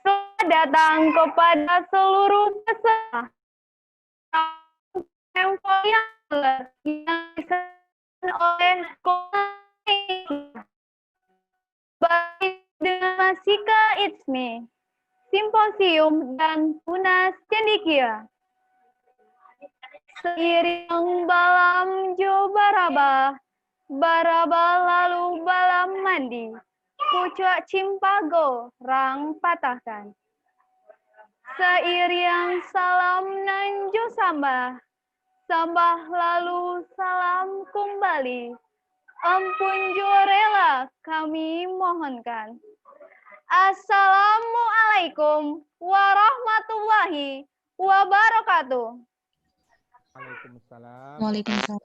Selamat datang kepada seluruh peserta yang diselenggarakan oleh baik dengan Masika Itsme, Simposium dan Tunas Cendekia. Seiring balam jo baraba, baraba lalu balam mandi, pucuk cimpago rang patahkan. Seiring salam nanjo sambah, sambah lalu salam kembali. Ampun jo rela kami mohonkan. Assalamualaikum warahmatullahi wabarakatuh. Waalaikumsalam.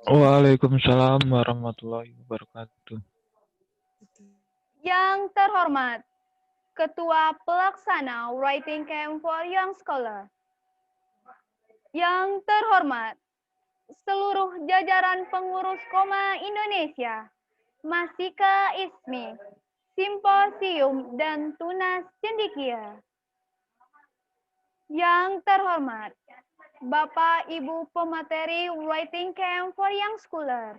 Waalaikumsalam warahmatullahi wabarakatuh. Yang terhormat Ketua Pelaksana Writing Camp for Young Scholar. Yang terhormat seluruh jajaran pengurus Koma Indonesia, Masika Itsme, Simposium dan Tunas Cendekia. Yang terhormat Bapak Ibu pemateri Writing Camp for Young Scholar.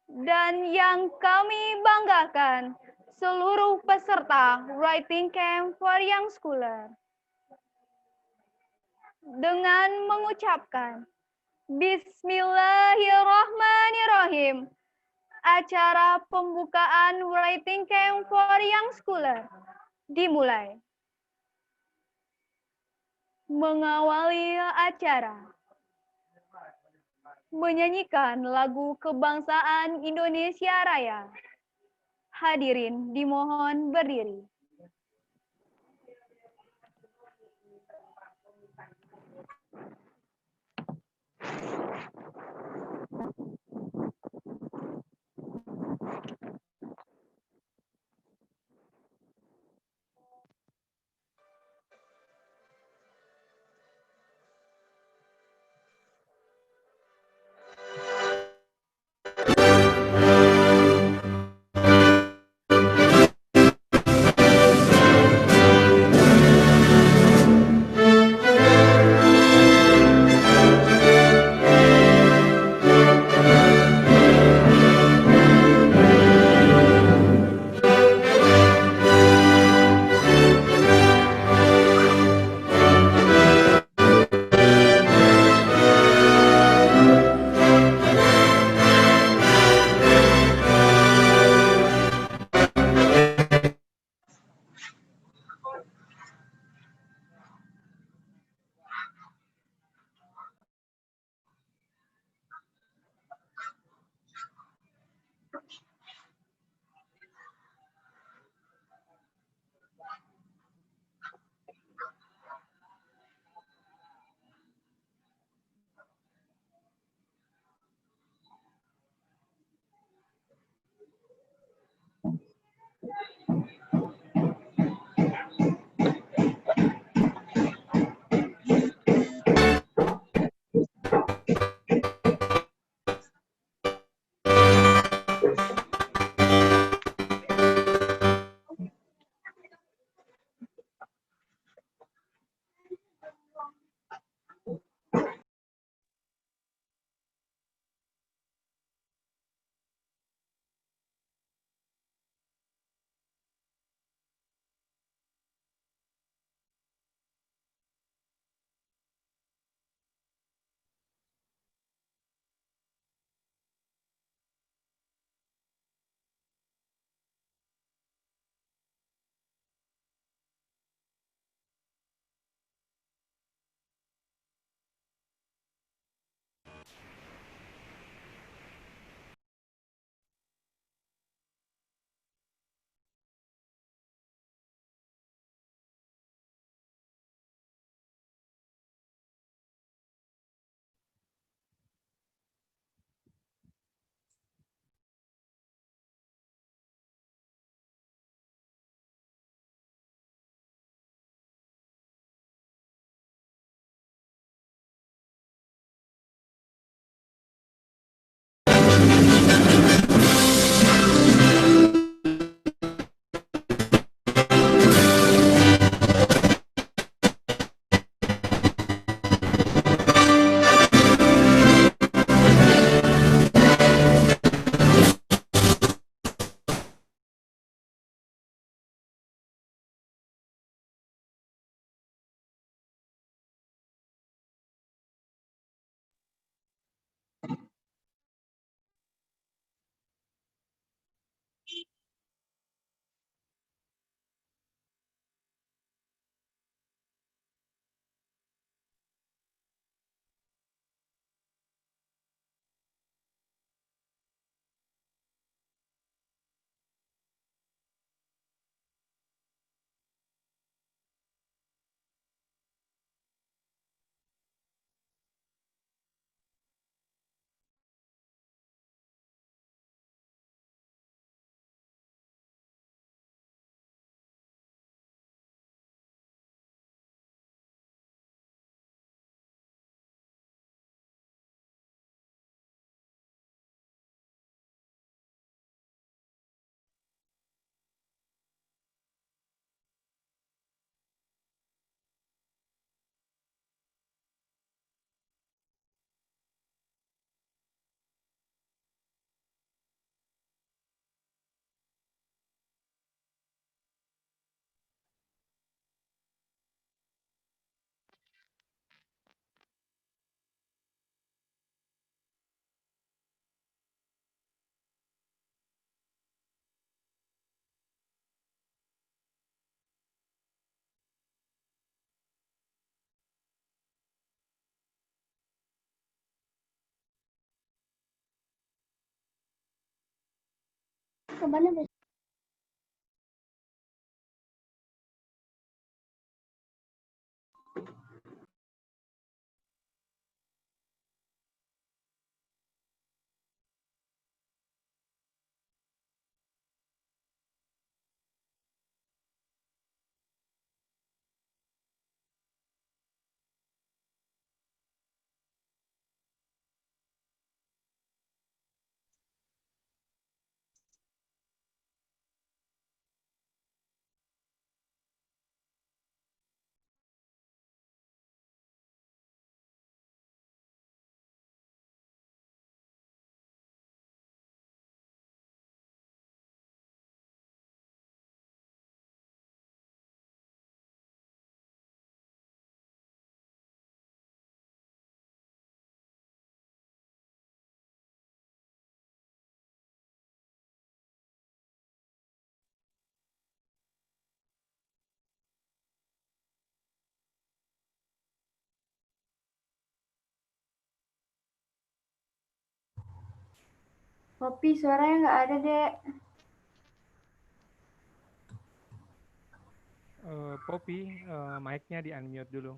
Dan yang kami banggakan, seluruh peserta Writing Camp for Young Scholar. Dengan mengucapkan Bismillahirrahmanirrahim, acara pembukaan Writing Camp for Young Scholar dimulai. Mengawali acara, menyanyikan lagu kebangsaan Indonesia Raya. Hadirin dimohon berdiri. Poppy, suaranya nggak ada, Dek. Poppy, mic-nya di-unmute dulu.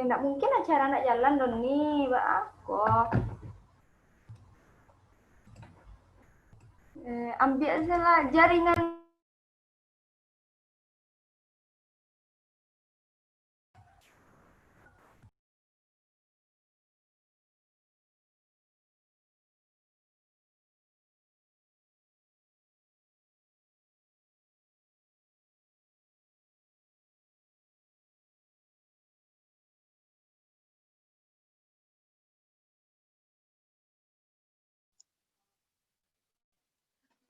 Nggak mungkin acara anak jalan dong nih, Mbak aku. Ambil salah jaringan.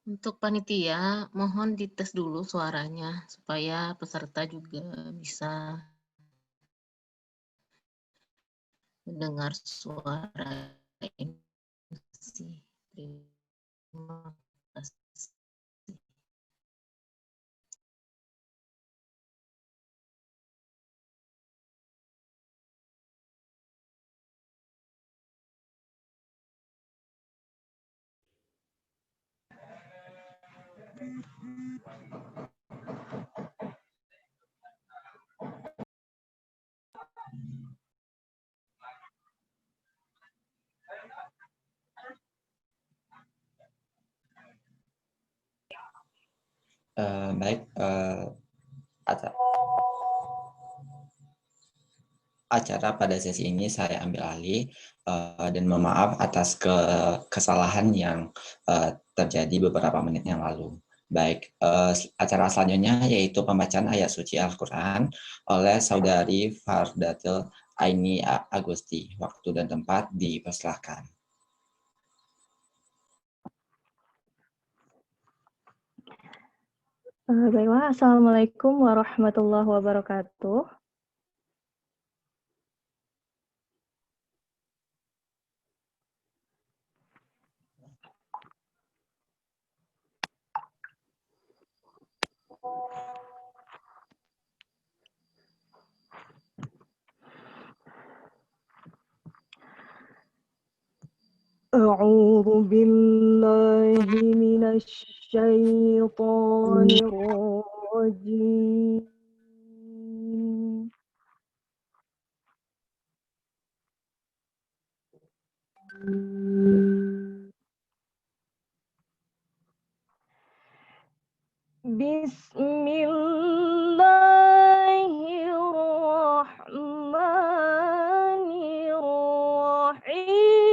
Untuk panitia, mohon dites dulu suaranya supaya peserta juga bisa mendengar suara MC. Terima kasih. Baik, acara pada sesi ini saya ambil alih dan memaaf atas kesalahan yang terjadi beberapa menit yang lalu. Baik, acara selanjutnya yaitu pembacaan ayat suci Al-Quran oleh Saudari Fardatul Aini Agusti. Waktu dan tempat dipersilahkan. Baiklah, Assalamualaikum warahmatullahi wabarakatuh. أعوذ بالله من الشيطان الرجيم بسم الله الرحمن الرحيم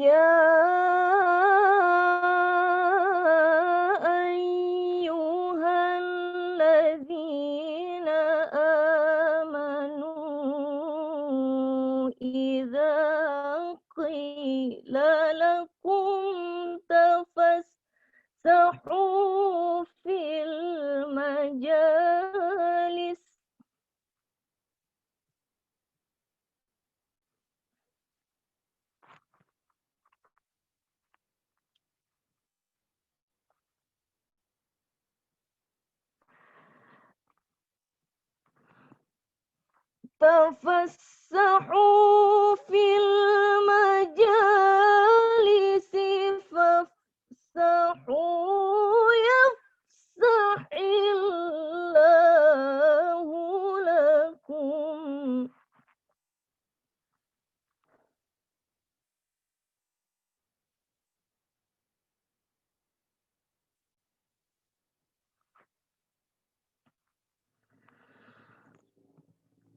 يا أيها الذين آمنوا إذا قيل لكم تفسحوا في المجالس فافسحوا في المجالس فافسحوا يفسح الله لكم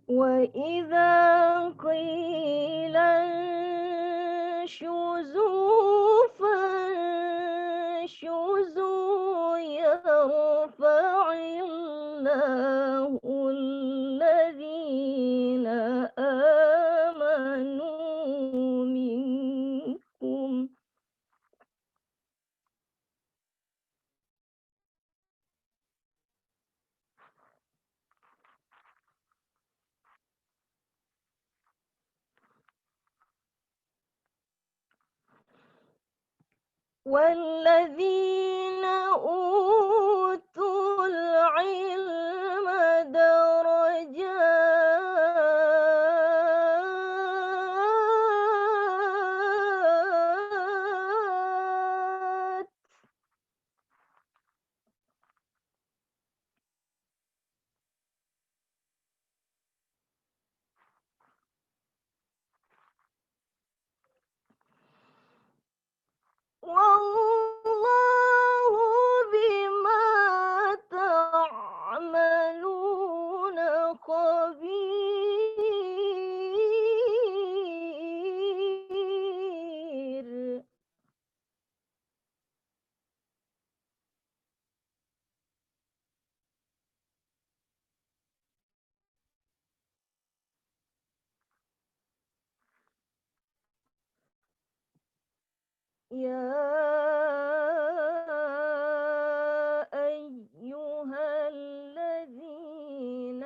وإذا قيل انشزوا فانشزوا يرفع الله الذين آمنوا منكم والذين أوتوا العلم درجات والله بما تعملون خبير يا أيها الذين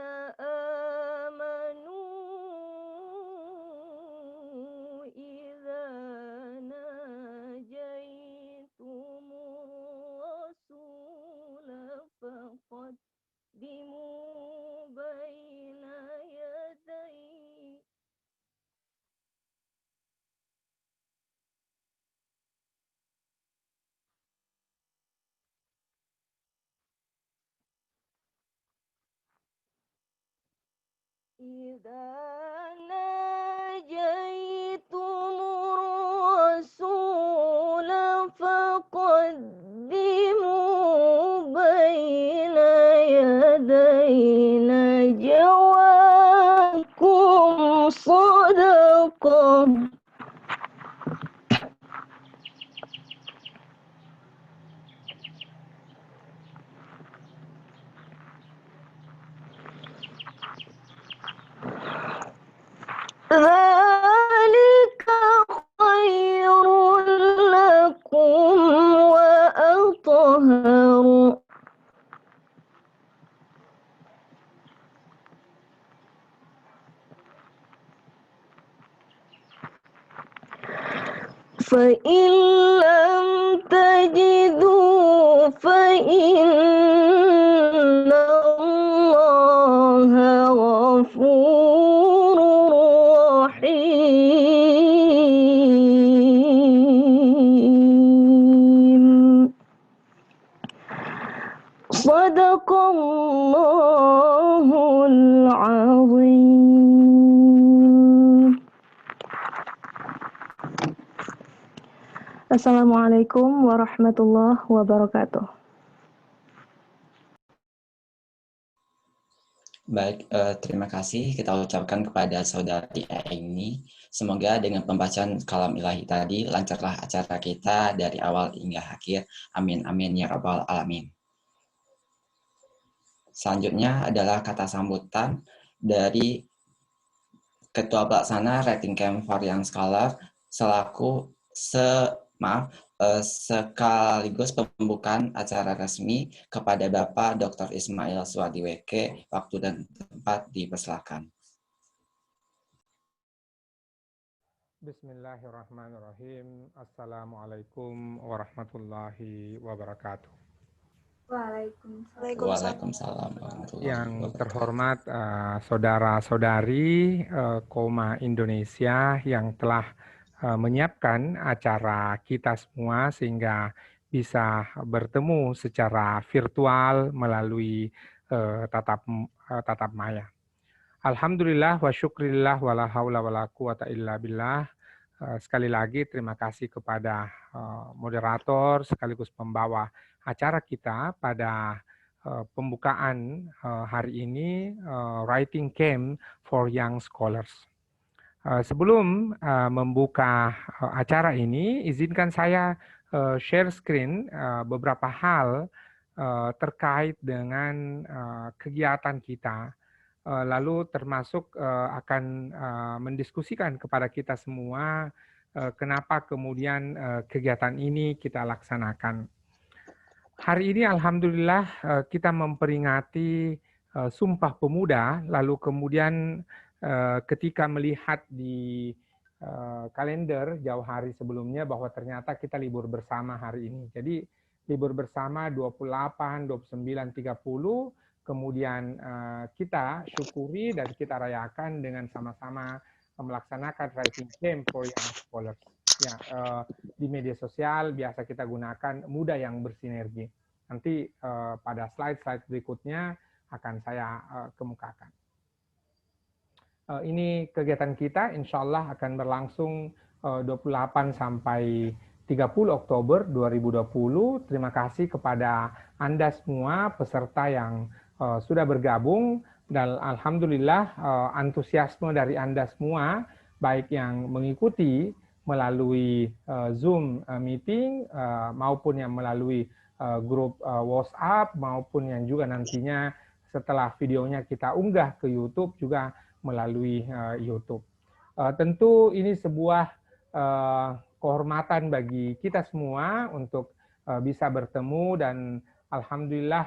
آمنوا إذا ناجيتم الرسول فقدموا بين يدي إذا ناجيتم الرسول فقدموا بين يدي نجواكم صدقة ذلك خير لكم وأطهر فإن لم تجدوا فإن الله غفور رحيم صدق الله العظيم. Assalamualaikum warahmatullahi wabarakatuh. Baik, terima kasih kita ucapkan kepada saudari Aini. Semoga dengan pembacaan kalam ilahi tadi lancarlah acara kita dari awal hingga akhir. Amin, amin, ya rabbal alamin. Selanjutnya adalah kata sambutan dari Ketua Pelaksana Writing Camp for Young Scholar selaku sekaligus pembukaan acara resmi kepada Bapak Dr. Ismail Suadiweke. Waktu dan tempat dipersilakan. Bismillahirrahmanirrahim. Assalamualaikum warahmatullahi wabarakatuh. Waalaikumsalam warahmatullahi Yang wabarakatuh. terhormat saudara-saudari Koma Indonesia yang telah menyiapkan acara kita semua sehingga bisa bertemu secara virtual melalui tatap maya. Alhamdulillah wa syukrillah wa la haula wa la quwata illa billah. Sekali lagi terima kasih kepada moderator sekaligus pembawa acara kita pada pembukaan hari ini, Writing Camp for Young Scholars. Sebelum membuka acara ini, izinkan saya share screen beberapa hal terkait dengan kegiatan kita, lalu termasuk akan mendiskusikan kepada kita semua kenapa kemudian kegiatan ini kita laksanakan. Hari ini alhamdulillah kita memperingati Sumpah Pemuda, lalu kemudian ketika melihat di kalender jauh hari sebelumnya bahwa ternyata kita libur bersama hari ini. Jadi libur bersama 28, 29, 30, kemudian kita syukuri dan kita rayakan dengan sama-sama melaksanakan Writing Camp for Young Scholars. Ya, di media sosial biasa kita gunakan muda yang bersinergi. Nanti pada slide-slide berikutnya akan saya kemukakan. Ini kegiatan kita, insya Allah akan berlangsung 28 sampai 30 Oktober 2020. Terima kasih kepada Anda semua peserta yang sudah bergabung, dan alhamdulillah antusiasme dari Anda semua, baik yang mengikuti melalui Zoom meeting maupun yang melalui grup WhatsApp maupun yang juga nantinya setelah videonya kita unggah ke YouTube juga melalui YouTube. Tentu ini sebuah kehormatan bagi kita semua untuk bisa bertemu, dan alhamdulillah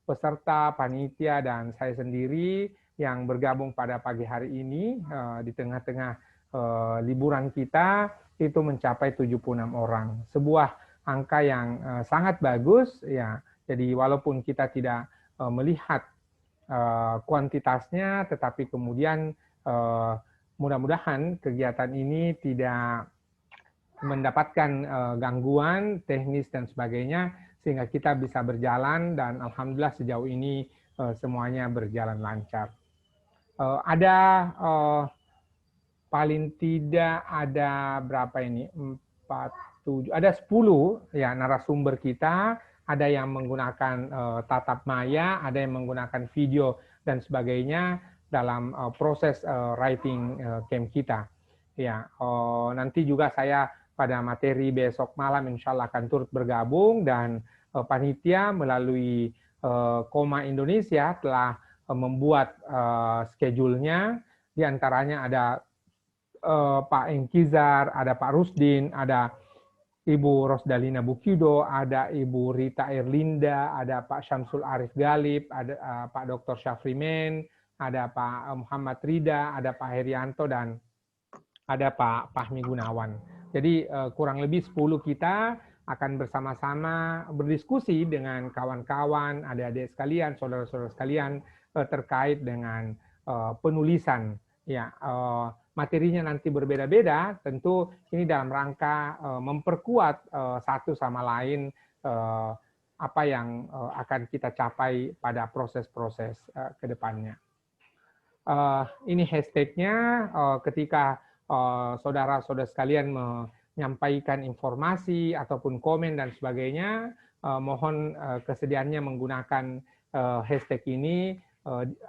peserta, panitia, dan saya sendiri yang bergabung pada pagi hari ini di tengah-tengah liburan kita itu mencapai 76 orang. Sebuah angka yang sangat bagus ya. Jadi walaupun kita tidak melihat kuantitasnya, tetapi kemudian mudah-mudahan kegiatan ini tidak mendapatkan gangguan teknis dan sebagainya sehingga kita bisa berjalan, dan alhamdulillah sejauh ini semuanya berjalan lancar. Ada paling tidak ada berapa ini? 4, 7, ada 10 ya narasumber kita, ada yang menggunakan tatap maya, ada yang menggunakan video dan sebagainya dalam proses writing camp kita. Ya, nanti juga saya pada materi besok malam insya Allah akan turut bergabung, dan panitia melalui Koma Indonesia telah membuat schedule-nya. Di antaranya ada Pak Engkizar, ada Pak Rusdin, ada Ibu Rosdalina Bukido, ada Ibu Rita Erlinda, ada Pak Syamsul Arif Galib, ada Pak Dr. Syafrimen, ada Pak Muhammad Rida, ada Pak Herianto, dan ada Pak Fahmi Gunawan. Jadi kurang lebih 10 kita akan bersama-sama berdiskusi dengan kawan-kawan, adik-adik sekalian, saudara-saudara sekalian terkait dengan penulisan. Ya, materinya nanti berbeda-beda, tentu ini dalam rangka memperkuat satu sama lain apa yang akan kita capai pada proses-proses ke depannya. Ini hashtagnya ketika saudara-saudara sekalian menyampaikan informasi ataupun komen dan sebagainya, mohon kesediaannya menggunakan hashtag ini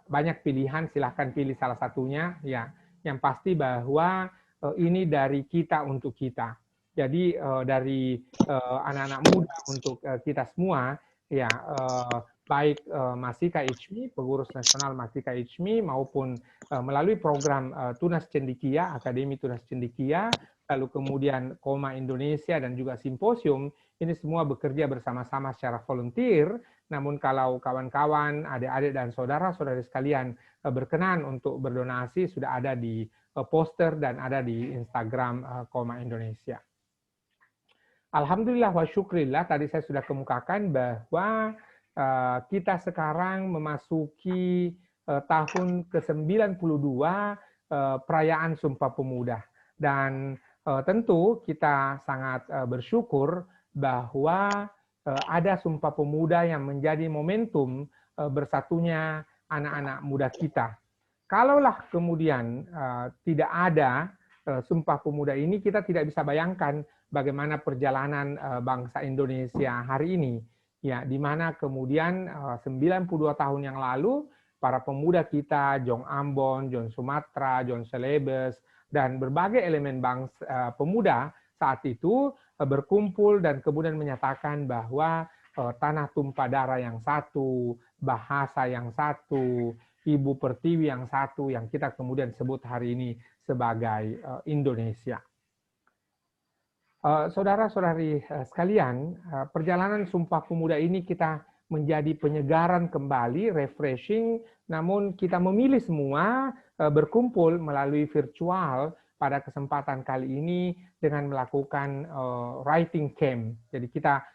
banyak pilihan, silahkan pilih salah satunya. Ya, yang pasti bahwa ini dari kita untuk kita. Jadi dari anak-anak muda untuk kita semua, ya baik Masika ICMI, pengurus nasional Masika ICMI, maupun melalui program Tunas Cendekia, Akademi Tunas Cendekia, lalu kemudian Koma Indonesia dan juga Simposium, ini semua bekerja bersama-sama secara volunteer. Namun kalau kawan-kawan, adik-adik dan saudara-saudari sekalian berkenan untuk berdonasi, sudah ada di poster dan ada di Instagram Koma Indonesia. Alhamdulillah wa syukrillah, tadi saya sudah kemukakan bahwa kita sekarang memasuki tahun ke-92 perayaan Sumpah Pemuda. Dan tentu kita sangat bersyukur bahwa ada Sumpah Pemuda yang menjadi momentum bersatunya anak-anak muda kita. Kalaulah kemudian tidak ada Sumpah Pemuda ini, kita tidak bisa bayangkan bagaimana perjalanan bangsa Indonesia hari ini. Ya, di mana kemudian 92 tahun yang lalu para pemuda kita, Jong Ambon, John Sumatra, John Celebes, dan berbagai elemen bangsa pemuda saat itu berkumpul dan kemudian menyatakan bahwa tanah tumpah darah yang satu, bahasa yang satu, ibu pertiwi yang satu, yang kita kemudian sebut hari ini sebagai Indonesia. Saudara-saudari sekalian, perjalanan Sumpah Pemuda ini kita menjadi penyegaran kembali, refreshing, namun kita memilih semua berkumpul melalui virtual pada kesempatan kali ini dengan melakukan writing camp. Jadi kita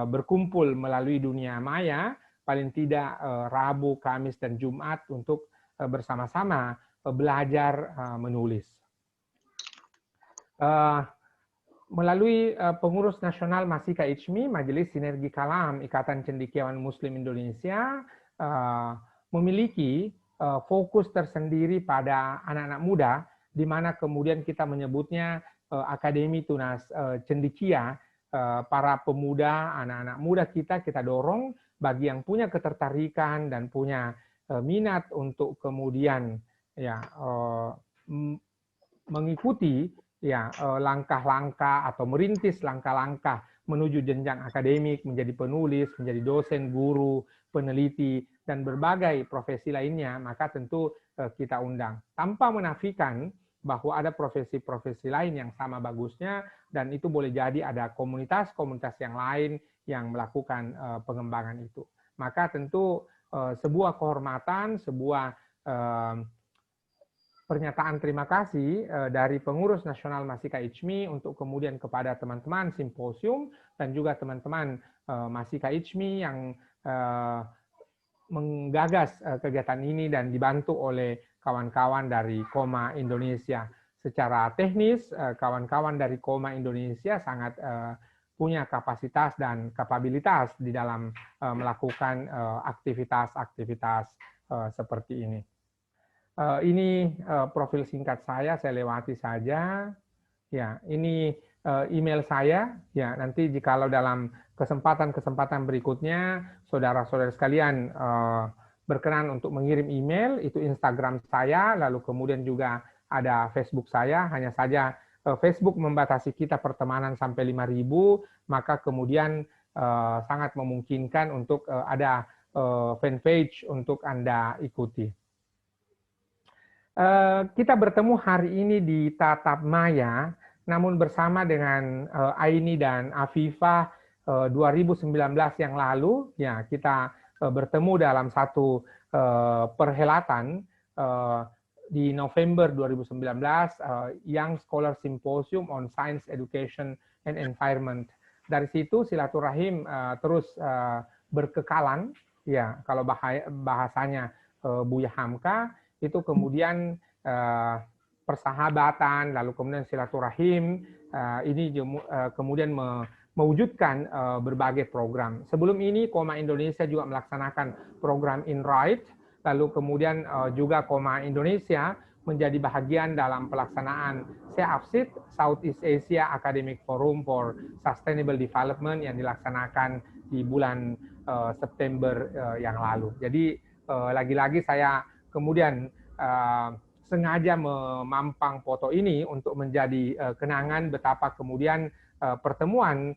berkumpul melalui dunia maya, paling tidak Rabu, Kamis, dan Jumat untuk bersama-sama belajar menulis. Melalui pengurus nasional Masika ICMI, Majelis Sinergi Kalam Ikatan Cendekiawan Muslim Indonesia memiliki fokus tersendiri pada anak-anak muda, di mana kemudian kita menyebutnya Akademi Tunas Cendekia. Para pemuda, anak-anak muda kita dorong bagi yang punya ketertarikan dan punya minat untuk kemudian ya mengikuti ya langkah-langkah atau merintis langkah-langkah menuju jenjang akademik, menjadi penulis, menjadi dosen, guru, peneliti, dan berbagai profesi lainnya, maka tentu kita undang. Tanpa menafikan bahwa ada profesi-profesi lain yang sama bagusnya, dan itu boleh jadi ada komunitas-komunitas yang lain yang melakukan pengembangan itu. Maka tentu sebuah kehormatan, sebuah pernyataan terima kasih dari pengurus nasional Masika ICMI untuk kemudian kepada teman-teman Simposium dan juga teman-teman Masika ICMI yang menggagas kegiatan ini dan dibantu oleh kawan-kawan dari Koma Indonesia. Secara teknis, kawan-kawan dari Koma Indonesia sangat punya kapasitas dan kapabilitas di dalam melakukan aktivitas-aktivitas seperti ini. Ini profil singkat saya lewati saja. Ya, ini email saya. Ya, nanti jikalau dalam kesempatan-kesempatan berikutnya saudara-saudara sekalian berkenan untuk mengirim email, itu Instagram saya, lalu kemudian juga ada Facebook saya. Hanya saja Facebook membatasi kita pertemanan sampai 5.000, maka kemudian sangat memungkinkan untuk ada fanpage untuk Anda ikuti. Kita bertemu hari ini di tatap maya, namun bersama dengan Aini dan Afifah 2019 yang lalu, ya kita bertemu dalam satu perhelatan di November 2019, Young Scholar Symposium on Science, Education, and Environment. Dari situ silaturahim terus berkekalan, ya kalau bahasanya Buya Hamka, itu kemudian persahabatan, lalu kemudian silaturahim, ini kemudian mewujudkan berbagai program. Sebelum ini Koma Indonesia juga melaksanakan program InRight, lalu kemudian juga Koma Indonesia menjadi bahagian dalam pelaksanaan SEAFSID, Southeast Asia Academic Forum for Sustainable Development, yang dilaksanakan di bulan September yang lalu. Jadi lagi-lagi saya kemudian sengaja memampang foto ini untuk menjadi kenangan betapa kemudian pertemuan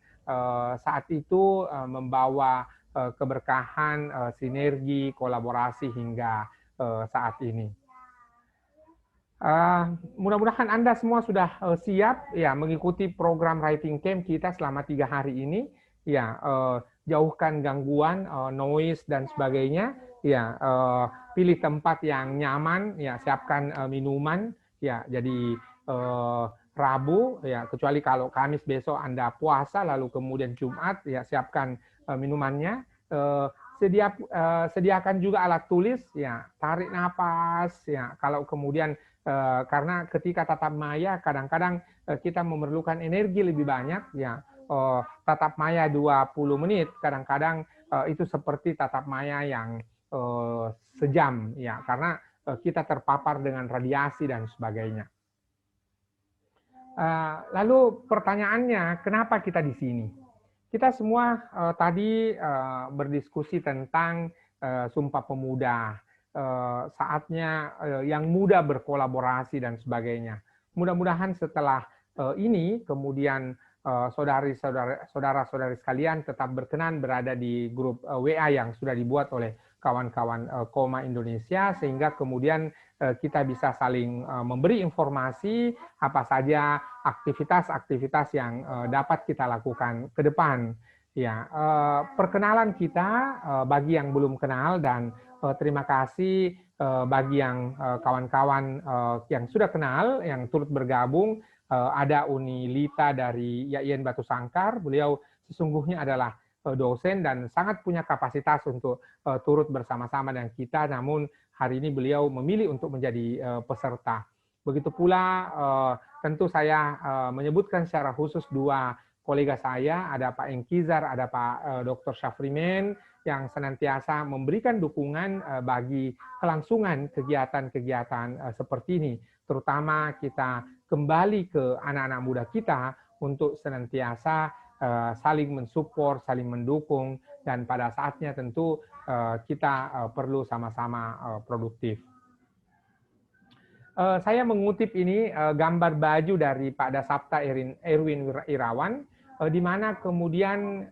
saat itu membawa keberkahan, sinergi, kolaborasi hingga saat ini. Mudah-mudahan Anda semua sudah siap ya mengikuti program Writing Camp kita selama 3 hari ini. Ya, jauhkan gangguan, noise dan sebagainya. Ya, pilih tempat yang nyaman. Ya, siapkan minuman. Ya, jadi Rabu ya, kecuali kalau Kamis besok Anda puasa, lalu kemudian Jumat ya siapkan minumannya. Sediakan juga alat tulis. Ya, tarik napas. Ya, kalau kemudian karena ketika tatap maya kadang-kadang kita memerlukan energi lebih banyak ya. Tatap maya 20 menit kadang-kadang itu seperti tatap maya yang sejam ya, karena kita terpapar dengan radiasi dan sebagainya. Lalu pertanyaannya, kenapa kita di sini? Kita semua tadi berdiskusi tentang Sumpah Pemuda, saatnya yang muda berkolaborasi dan sebagainya. Mudah-mudahan setelah ini kemudian saudara-saudari sekalian tetap berkenan berada di grup WA yang sudah dibuat oleh kawan-kawan Koma Indonesia, sehingga kemudian kita bisa saling memberi informasi apa saja aktivitas-aktivitas yang dapat kita lakukan ke depan. Ya, perkenalan kita bagi yang belum kenal, dan terima kasih bagi yang kawan-kawan yang sudah kenal, yang turut bergabung. Ada Uni Lita dari YAIN Batu Sangkar, beliau sesungguhnya adalah dosen dan sangat punya kapasitas untuk turut bersama-sama dengan kita, namun hari ini beliau memilih untuk menjadi peserta. Begitu pula tentu saya menyebutkan secara khusus dua kolega saya, ada Pak Engkizar, ada Pak Dr. Syafrimen, yang senantiasa memberikan dukungan bagi kelangsungan kegiatan-kegiatan seperti ini. Terutama kita kembali ke anak-anak muda kita untuk senantiasa saling mensupport, saling mendukung, dan pada saatnya tentu kita perlu sama-sama produktif. Saya mengutip ini gambar baju dari Pak Dasapta Erwin Irawan, di mana kemudian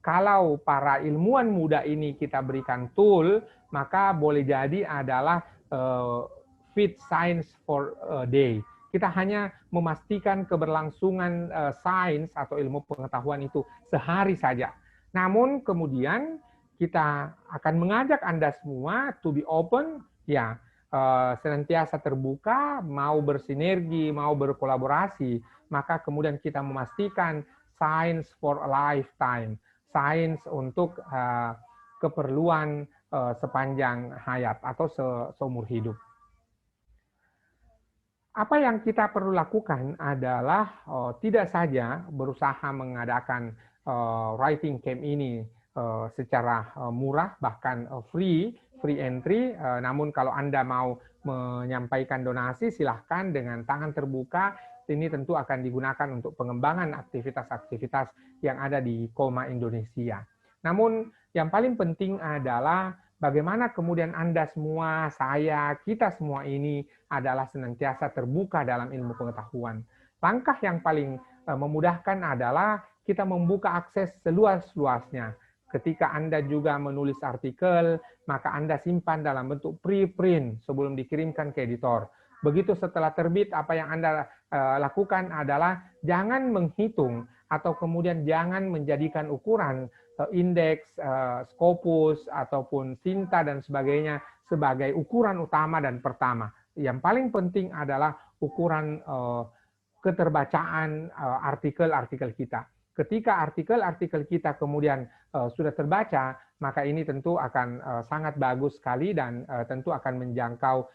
kalau para ilmuwan muda ini kita berikan tool, maka boleh jadi adalah Fit Science for a Day. Kita hanya memastikan keberlangsungan sains atau ilmu pengetahuan itu sehari saja. Namun kemudian kita akan mengajak Anda semua to be open, ya, senantiasa terbuka, mau bersinergi, mau berkolaborasi, maka kemudian kita memastikan science for a lifetime, sains untuk keperluan sepanjang hayat atau seumur hidup. Apa yang kita perlu lakukan adalah tidak saja berusaha mengadakan writing camp ini secara murah, bahkan free entry, namun kalau Anda mau menyampaikan donasi silahkan dengan tangan terbuka. Ini tentu akan digunakan untuk pengembangan aktivitas-aktivitas yang ada di Koma Indonesia. Namun yang paling penting adalah bagaimana kemudian Anda semua, saya, kita semua ini adalah senantiasa terbuka dalam ilmu pengetahuan. Langkah yang paling memudahkan adalah kita membuka akses seluas-luasnya. Ketika Anda juga menulis artikel, maka Anda simpan dalam bentuk preprint sebelum dikirimkan ke editor. Begitu setelah terbit, apa yang Anda lakukan adalah jangan menghitung atau kemudian jangan menjadikan ukuran indeks, Scopus, ataupun Sinta dan sebagainya sebagai ukuran utama dan pertama. Yang paling penting adalah ukuran keterbacaan artikel-artikel kita. Ketika artikel-artikel kita kemudian sudah terbaca, maka ini tentu akan sangat bagus sekali dan tentu akan menjangkau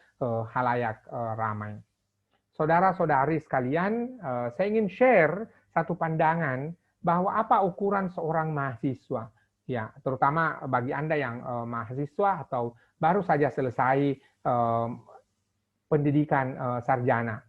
halayak ramai. Saudara-saudari sekalian, saya ingin share satu pandangan bahwa apa ukuran seorang mahasiswa, ya, terutama bagi Anda yang mahasiswa atau baru saja selesai pendidikan sarjana.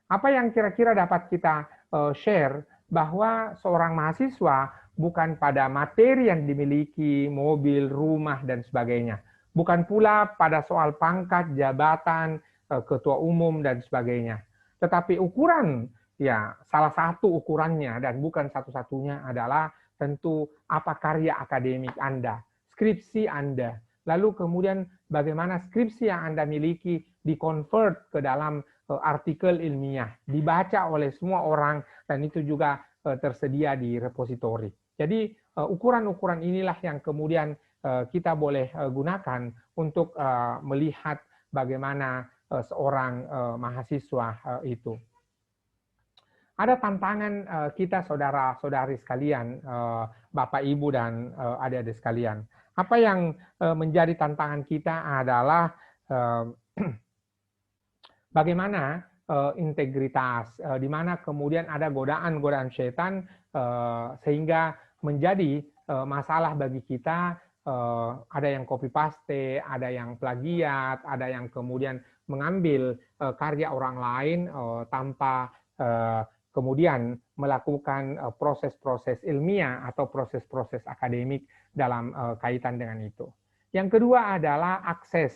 Apa yang kira-kira dapat kita share bahwa seorang mahasiswa bukan pada materi yang dimiliki, mobil, rumah, dan sebagainya. bukan pula pada soal pangkat, jabatan, ketua umum, dan sebagainya. Tetapi ukuran, ya salah satu ukurannya dan bukan satu-satunya adalah tentu apa karya akademik Anda, skripsi Anda, lalu kemudian bagaimana skripsi yang Anda miliki di-convert ke dalam artikel ilmiah, dibaca oleh semua orang, dan itu juga tersedia di repositori. Jadi ukuran-ukuran inilah yang kemudian kita boleh gunakan untuk melihat bagaimana seorang mahasiswa itu. Ada tantangan kita saudara-saudari sekalian, Bapak, Ibu, dan adik-adik sekalian. Apa yang menjadi tantangan kita adalah bagaimana integritas, di mana kemudian ada godaan-godaan setan sehingga menjadi masalah bagi kita. Ada yang copy paste, ada yang plagiat, ada yang kemudian mengambil karya orang lain tanpa kemudian melakukan proses-proses ilmiah atau proses-proses akademik dalam kaitan dengan itu. Yang kedua adalah akses,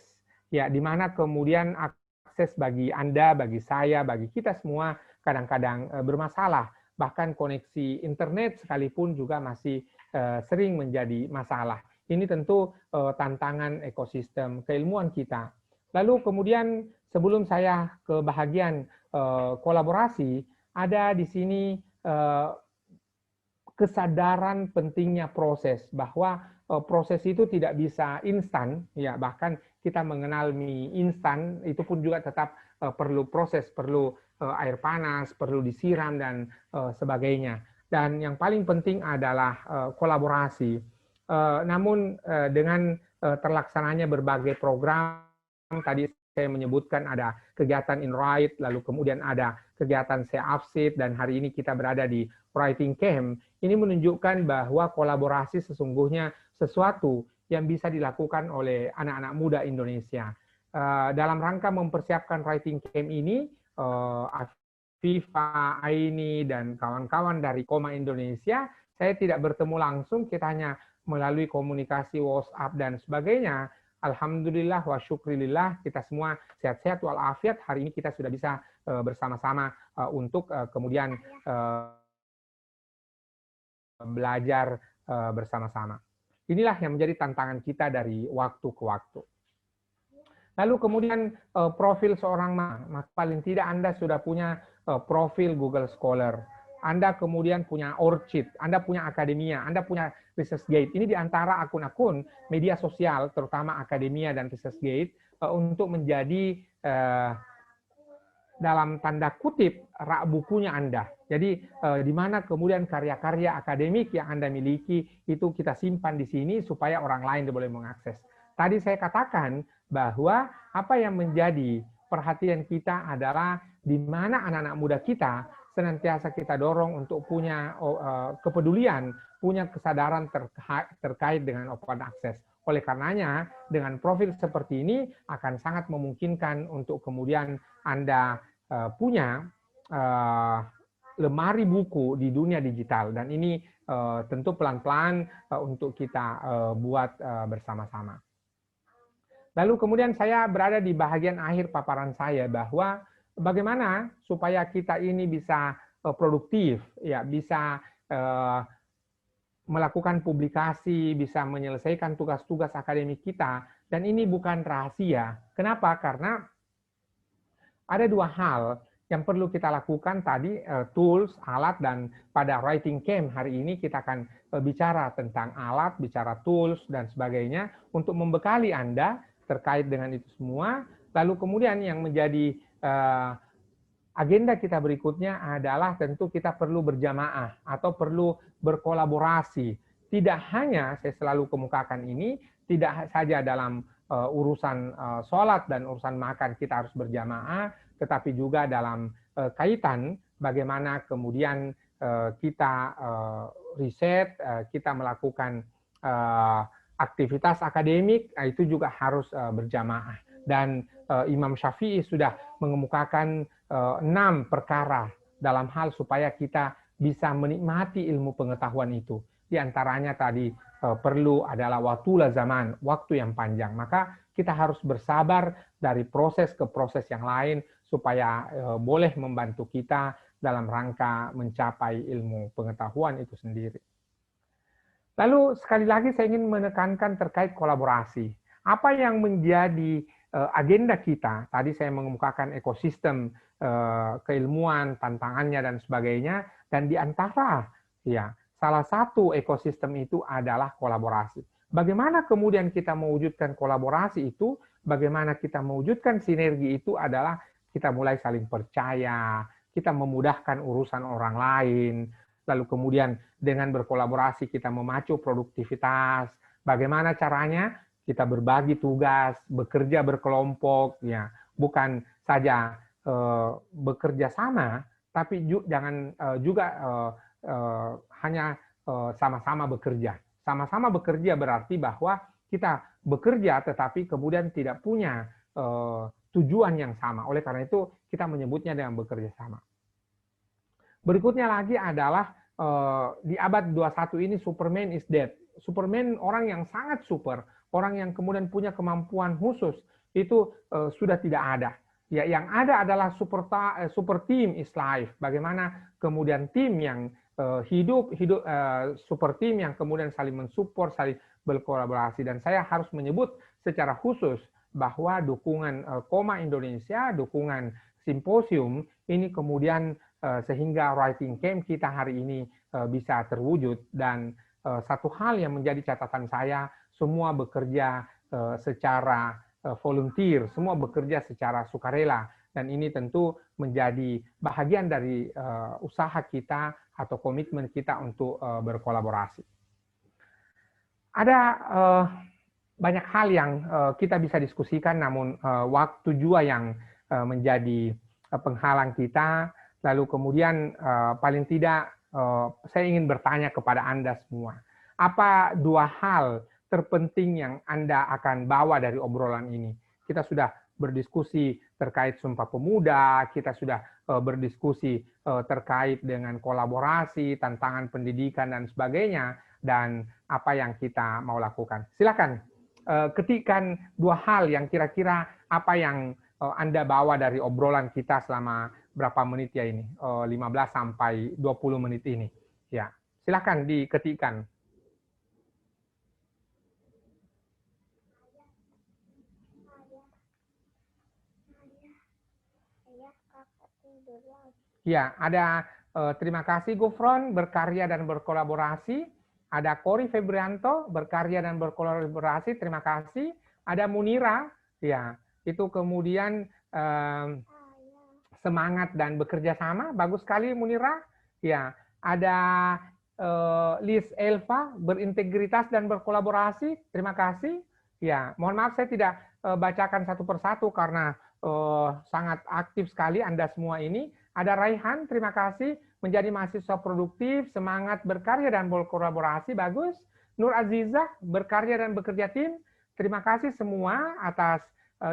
ya, di mana kemudian akses bagi Anda, bagi saya, bagi kita semua kadang-kadang bermasalah. Bahkan koneksi internet sekalipun juga masih sering menjadi masalah. Ini tentu tantangan ekosistem keilmuan kita. Lalu kemudian sebelum saya ke bahagian kolaborasi, ada di sini kesadaran pentingnya proses, bahwa proses itu tidak bisa instan, ya, bahkan kita mengenal mie instan itu pun juga tetap perlu proses, perlu air panas, perlu disiram dan sebagainya. Dan yang paling penting adalah kolaborasi. Namun dengan terlaksananya berbagai program, tadi saya menyebutkan ada kegiatan InWrite, lalu kemudian ada kegiatan SEAFSIT, dan hari ini kita berada di Writing Camp. Ini menunjukkan bahwa kolaborasi sesungguhnya sesuatu yang bisa dilakukan oleh anak-anak muda Indonesia. Dalam rangka mempersiapkan Writing Camp ini, Afifa, Aini, dan kawan-kawan dari Koma Indonesia, saya tidak bertemu langsung, kita hanya melalui komunikasi WhatsApp dan sebagainya. Alhamdulillah wa syukrilillah, kita semua sehat-sehat walafiat. Hari ini kita sudah bisa bersama-sama untuk kemudian belajar bersama-sama. Inilah yang menjadi tantangan kita dari waktu ke waktu. Lalu kemudian profil seorang maka paling tidak Anda sudah punya profil Google Scholar. Anda kemudian punya ORCID, Anda punya akademia, Anda punya ResearchGate. Ini di antara akun-akun media sosial, terutama akademia dan ResearchGate, untuk menjadi dalam tanda kutip rak bukunya Anda. Jadi di mana kemudian karya-karya akademik yang Anda miliki itu kita simpan di sini supaya orang lain boleh mengakses. Tadi saya katakan bahwa apa yang menjadi perhatian kita adalah di mana anak-anak muda kita senantiasa kita dorong untuk punya kepedulian, punya kesadaran terkait dengan open access. Oleh karenanya, dengan profil seperti ini akan sangat memungkinkan untuk kemudian Anda punya lemari buku di dunia digital. Dan ini tentu pelan-pelan untuk kita buat bersama-sama. Lalu kemudian saya berada di bagian akhir paparan saya bahwa bagaimana supaya kita ini bisa produktif, ya, bisa melakukan publikasi, bisa menyelesaikan tugas-tugas akademik kita, dan ini bukan rahasia. Kenapa? Karena ada dua hal yang perlu kita lakukan tadi, tools, alat, dan pada Writing Camp hari ini kita akan bicara tentang alat, bicara tools, dan sebagainya untuk membekali Anda terkait dengan itu semua. Lalu kemudian yang menjadi agenda kita berikutnya adalah tentu kita perlu berjamaah atau perlu berkolaborasi. Tidak hanya, saya selalu kemukakan ini, tidak saja dalam urusan sholat dan urusan makan kita harus berjamaah, tetapi juga dalam kaitan bagaimana kemudian kita riset, kita melakukan aktivitas akademik, itu juga harus berjamaah. Dan Imam Syafi'i sudah mengemukakan 6 perkara dalam hal supaya kita bisa menikmati ilmu pengetahuan itu. Di antaranya tadi perlu adalah watula zaman, waktu yang panjang. Maka kita harus bersabar dari proses ke proses yang lain supaya boleh membantu kita dalam rangka mencapai ilmu pengetahuan itu sendiri. Lalu sekali lagi saya ingin menekankan terkait kolaborasi. Apa yang menjadi agenda kita? Tadi saya mengemukakan ekosistem keilmuan, tantangannya dan sebagainya, dan di antara ya salah satu ekosistem itu adalah kolaborasi. Bagaimana kemudian kita mewujudkan kolaborasi itu? Bagaimana kita mewujudkan sinergi itu adalah kita mulai saling percaya, kita memudahkan urusan orang lain, lalu kemudian dengan berkolaborasi kita memacu produktivitas. Bagaimana caranya? Kita berbagi tugas, bekerja berkelompok, ya, bukan saja bekerja sama, tapi jangan juga hanya sama-sama bekerja. Sama-sama bekerja berarti bahwa kita bekerja tetapi kemudian tidak punya tujuan yang sama. Oleh karena itu kita menyebutnya dengan bekerja sama. Berikutnya lagi adalah di abad 21 ini Superman is dead. Superman orang yang sangat super, orang yang kemudian punya kemampuan khusus itu sudah tidak ada. Ya, yang ada adalah super team is life. Bagaimana kemudian tim yang hidup super team yang kemudian saling mensupport, saling berkolaborasi. Dan saya harus menyebut secara khusus bahwa dukungan Koma Indonesia, dukungan simposium ini kemudian sehingga writing camp kita hari ini bisa terwujud. Dan satu hal yang menjadi catatan saya, semua bekerja secara volunteer, semua bekerja secara sukarela, dan ini tentu menjadi bahagian dari usaha kita atau komitmen kita untuk berkolaborasi. Ada banyak hal yang kita bisa diskusikan, namun waktu juga yang menjadi penghalang kita. Lalu kemudian paling tidak saya ingin bertanya kepada Anda semua, apa dua hal terpenting yang Anda akan bawa dari obrolan ini? Kita sudah berdiskusi terkait Sumpah Pemuda, kita sudah berdiskusi terkait dengan kolaborasi, tantangan pendidikan dan sebagainya, dan apa yang kita mau lakukan. Silakan ketikkan dua hal yang kira-kira apa yang Anda bawa dari obrolan kita selama berapa menit ya ini, 15 sampai 20 menit ini. Ya, silakan diketikkan. Ya, ada terima kasih Gufron, berkarya dan berkolaborasi. Ada Kori Febrianto, berkarya dan berkolaborasi, terima kasih. Ada Munira, ya, itu kemudian semangat dan bekerja sama, bagus sekali Munira. Ya, ada Liz Elva, berintegritas dan berkolaborasi, terima kasih. Ya, mohon maaf saya tidak bacakan satu persatu karena sangat aktif sekali Anda semua ini. Ada Raihan, terima kasih, menjadi mahasiswa produktif, semangat berkarya dan berkolaborasi, bagus. Nur Azizah, berkarya dan bekerja tim, terima kasih semua atas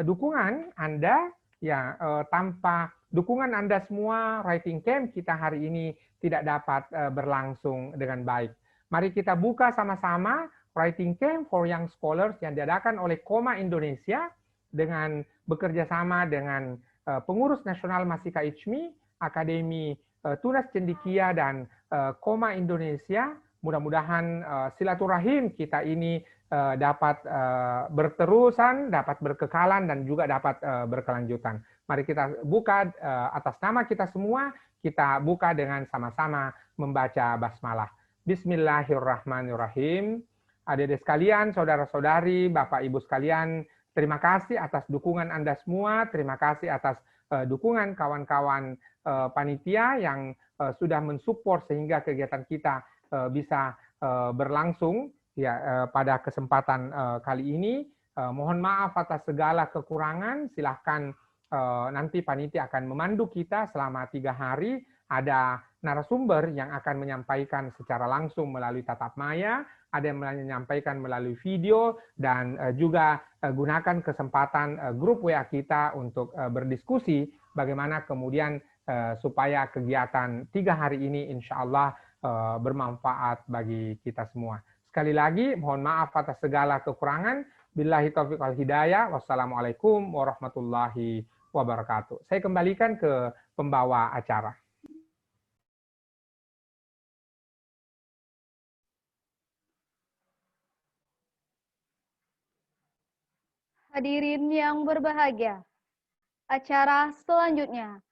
dukungan Anda. Ya, tanpa dukungan Anda semua, writing camp kita hari ini tidak dapat berlangsung dengan baik. Mari kita buka sama-sama writing camp for young scholars yang diadakan oleh Koma Indonesia dengan bekerja sama dengan pengurus nasional Masika Ijmi, Akademi Tunas Cendekia, dan Koma Indonesia. Mudah-mudahan silaturahim kita ini dapat berterusan, dapat berkekalan, dan juga dapat berkelanjutan. Mari kita buka atas nama kita semua, kita buka dengan sama-sama membaca basmalah. Bismillahirrahmanirrahim. Adik-adik sekalian, saudara-saudari, Bapak Ibu sekalian, terima kasih atas dukungan Anda semua, terima kasih atas dukungan kawan-kawan panitia yang sudah mensupport sehingga kegiatan kita bisa berlangsung ya pada kesempatan kali ini. Mohon maaf atas segala kekurangan. Silahkan nanti panitia akan memandu kita selama 3 hari. Ada narasumber yang akan menyampaikan secara langsung melalui tatap maya, ada yang menyampaikan melalui video, dan juga gunakan kesempatan grup WA kita untuk berdiskusi bagaimana kemudian supaya kegiatan 3 hari ini insya Allah bermanfaat bagi kita semua. Sekali lagi, mohon maaf atas segala kekurangan. Billahi taufiq wal hidayah. Wassalamualaikum warahmatullahi wabarakatuh. Saya kembalikan ke pembawa acara. Hadirin yang berbahagia, acara selanjutnya,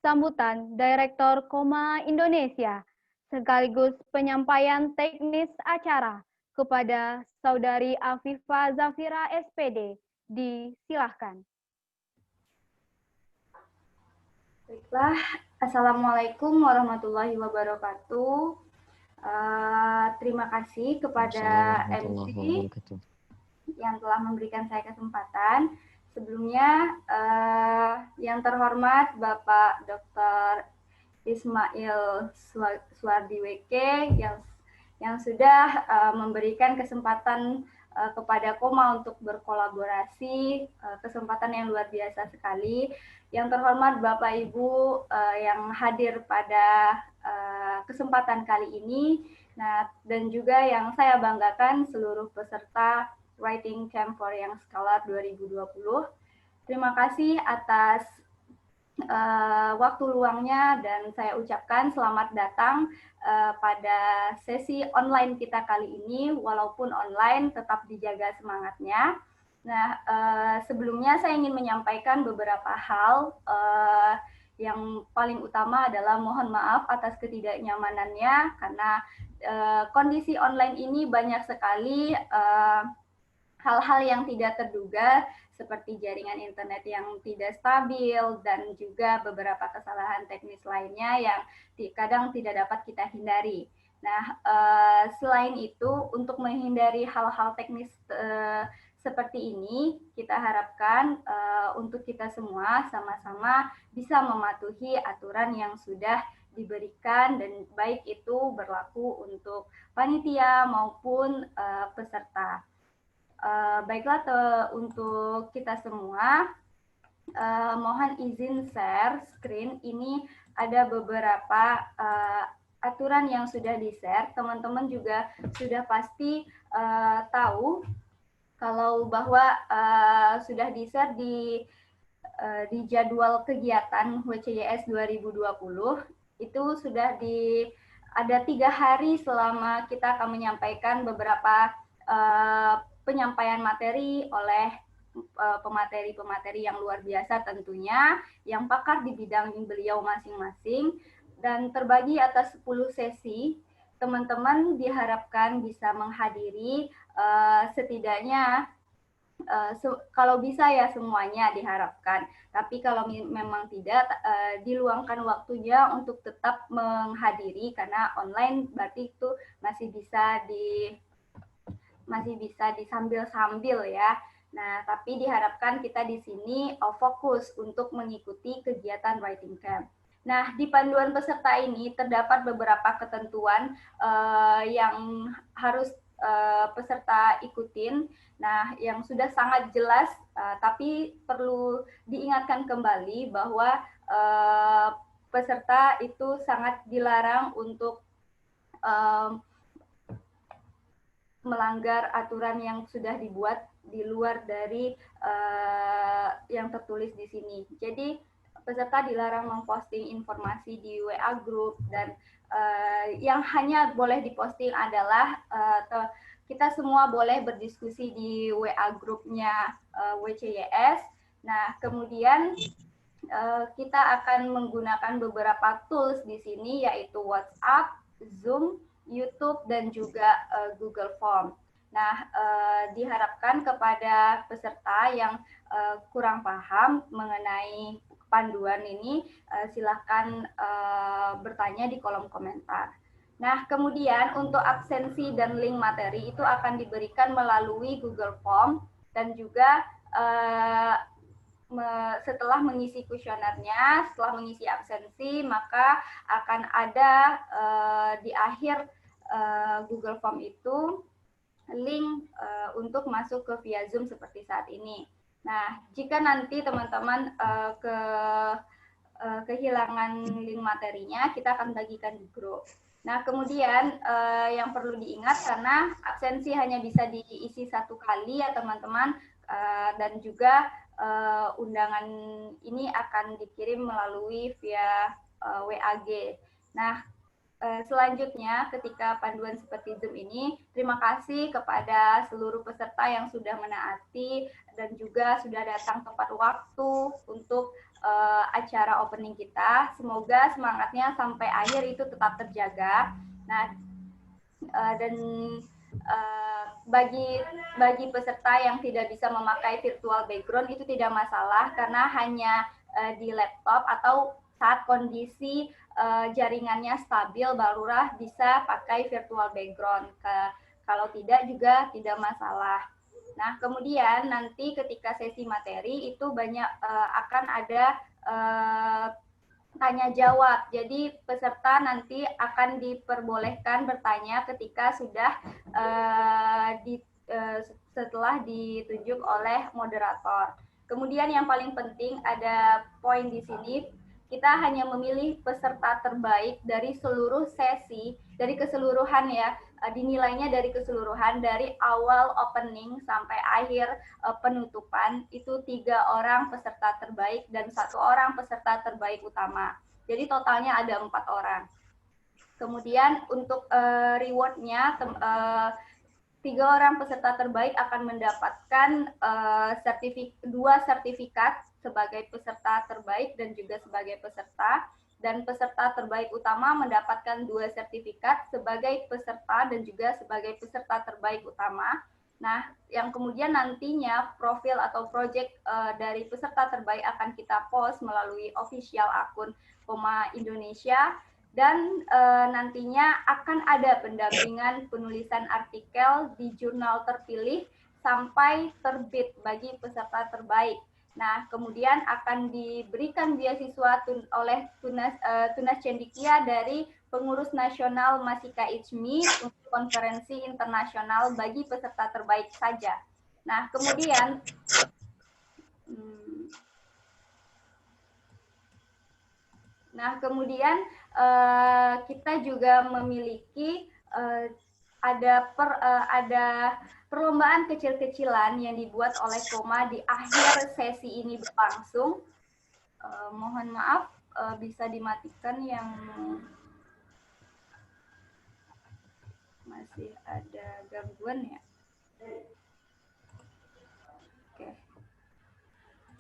sambutan Direktur Koma Indonesia, sekaligus penyampaian teknis acara kepada Saudari Afifah Zafira SPD. Disilahkan. Baiklah, Assalamualaikum warahmatullahi wabarakatuh. Terima kasih kepada MC yang telah memberikan saya kesempatan. Sebelumnya, yang terhormat Bapak Dr. Ismail Suardi WK yang sudah memberikan kesempatan kepada Koma untuk berkolaborasi, kesempatan yang luar biasa sekali. Yang terhormat Bapak Ibu yang hadir pada kesempatan kali ini, nah, dan juga yang saya banggakan seluruh peserta Writing Camp for Young Scholar 2020. Terima kasih atas waktu luangnya dan saya ucapkan selamat datang pada sesi online kita kali ini. Walaupun online, tetap dijaga semangatnya. Nah, sebelumnya saya ingin menyampaikan beberapa hal. Yang paling utama adalah mohon maaf atas ketidaknyamanannya karena kondisi online ini banyak sekali hal-hal yang tidak terduga seperti jaringan internet yang tidak stabil dan juga beberapa kesalahan teknis lainnya yang kadang tidak dapat kita hindari. Nah, selain itu, untuk menghindari hal-hal teknis seperti ini, kita harapkan untuk kita semua sama-sama bisa mematuhi aturan yang sudah diberikan dan baik itu berlaku untuk panitia maupun peserta. Baiklah, untuk kita semua, mohon izin share screen. Ini ada beberapa aturan yang sudah di-share. Teman-teman juga sudah pasti tahu kalau bahwa sudah di-share di jadwal kegiatan WCYS 2020. Itu sudah ada 3 hari selama kita akan menyampaikan beberapa penyampaian materi oleh pemateri-pemateri yang luar biasa tentunya, yang pakar di bidang beliau masing-masing, dan terbagi atas 10 sesi. Teman-teman diharapkan bisa menghadiri setidaknya, kalau bisa ya semuanya diharapkan. Tapi kalau memang tidak, diluangkan waktunya untuk tetap menghadiri, karena online berarti itu masih bisa disambil-sambil ya. Nah, tapi diharapkan kita di sini fokus untuk mengikuti kegiatan Writing Camp. Nah, di panduan peserta ini terdapat beberapa ketentuan yang harus peserta ikutin. Nah, yang sudah sangat jelas, tapi perlu diingatkan kembali bahwa peserta itu sangat dilarang untuk melanggar aturan yang sudah dibuat di luar dari yang tertulis di sini. Jadi peserta dilarang memposting informasi di WA group, dan yang hanya boleh diposting adalah kita semua boleh berdiskusi di WA grupnya WCYS. Nah, kemudian kita akan menggunakan beberapa tools di sini, yaitu WhatsApp, Zoom, YouTube, dan juga Google Form. Nah, diharapkan kepada peserta yang kurang paham mengenai panduan ini, silakan bertanya di kolom komentar. Nah, kemudian untuk absensi dan link materi itu akan diberikan melalui Google Form, dan juga setelah mengisi kuesionernya, setelah mengisi absensi, maka akan ada di akhir Google Form itu link untuk masuk ke via Zoom seperti saat ini. Nah, jika nanti teman-teman kehilangan link materinya, kita akan bagikan di grup. Nah, kemudian yang perlu diingat karena absensi hanya bisa diisi 1 kali ya teman-teman, dan juga undangan ini akan dikirim melalui via WAG. Nah, selanjutnya ketika panduan seperti Zoom ini, terima kasih kepada seluruh peserta yang sudah menaati dan juga sudah datang tepat waktu untuk acara opening kita. Semoga semangatnya sampai akhir itu tetap terjaga. Nah, dan bagi peserta yang tidak bisa memakai virtual background itu tidak masalah karena hanya di laptop atau saat kondisi jaringannya stabil barulah bisa pakai virtual background. Kalau tidak juga tidak masalah. Nah, kemudian nanti ketika sesi materi itu banyak akan ada tanya jawab. Jadi peserta nanti akan diperbolehkan bertanya ketika sudah setelah ditunjuk oleh moderator. Kemudian yang paling penting ada poin di sini, kita hanya memilih peserta terbaik dari seluruh sesi, dari keseluruhan ya, dinilainya dari keseluruhan, dari awal opening sampai akhir penutupan, itu 3 orang peserta terbaik dan 1 orang peserta terbaik utama. Jadi totalnya ada 4 orang. Kemudian untuk reward-nya, 3 orang peserta terbaik akan mendapatkan 2 sertifikat sebagai peserta terbaik dan juga sebagai peserta, dan peserta terbaik utama mendapatkan 2 sertifikat sebagai peserta dan juga sebagai peserta terbaik utama. Nah, yang kemudian nantinya profil atau project dari peserta terbaik akan kita post melalui official akun POMA Indonesia. Dan nantinya akan ada pendampingan penulisan artikel di jurnal terpilih sampai terbit bagi peserta terbaik. Nah, kemudian akan diberikan beasiswa oleh Tunas Cendikia dari Pengurus Nasional Masika Ijmi untuk konferensi internasional bagi peserta terbaik saja. Nah, kemudian kita juga memiliki ada perlombaan kecil-kecilan yang dibuat oleh POMA di akhir sesi ini berlangsung. Mohon maaf, bisa dimatikan yang masih ada gangguan ya.